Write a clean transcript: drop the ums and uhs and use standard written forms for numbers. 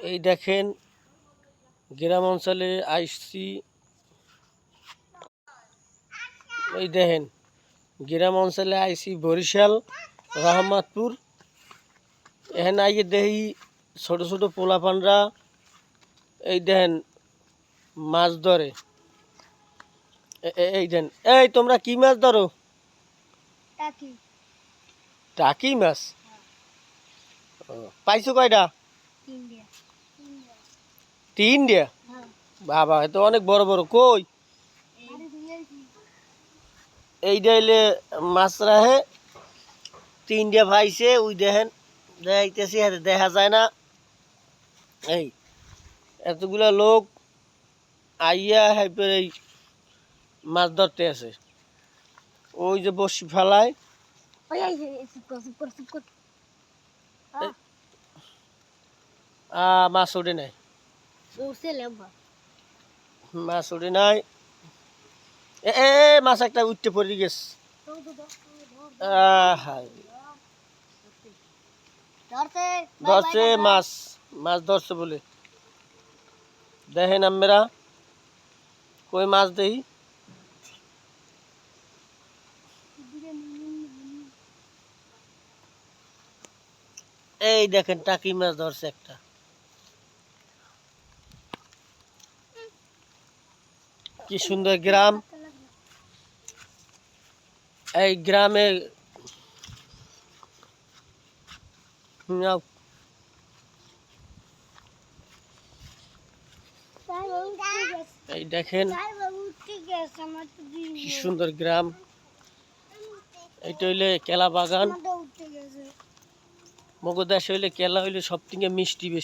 এই দেখেন গ্রাম অঞ্চলে আইসি, এই দেখেন গ্রাম অঞ্চলে আইসি বরিশাল রহমতপুর। এখানে আইয়ে দেখি ছোট ছোট পোলাপানরা এই দেখেন মাছ ধরে। এই দেন, এই তোমরা কি মাছ ধরো? টাকি। টাকি মাছ। পাইছো কয়টা? তিনটা। বাবা এ তো অনেক বড় বড়। কই এইটা হইলে মাছ রাহে তিনটা পাইছে। ওই দেখেন দেখাইতেছি, দেখা যায় না। এই এতগুলা লোক আইয়া হাইপের এই মাছ ধরতে আছে। ওই যে বসি ফেলায় মাছ ওঠে নাই, মাছ ওঠে নাই। এ মাছ একটা উঠতে পড়ে গেছে। ধরছে মাছ, মাছ ধরছে বলে দেখেন আমরা। কই মাছ দেই? এই দেখেন টাকি মাছ ধরছে একটা। কি সুন্দর গ্রাম। এই গ্রামে এই দেখেন কি সুন্দর গ্রাম। এইটা হইলে কেলা বাগান। মগো দেশ হইলে কেলা হইলে সব থেকে মিষ্টি বেশি।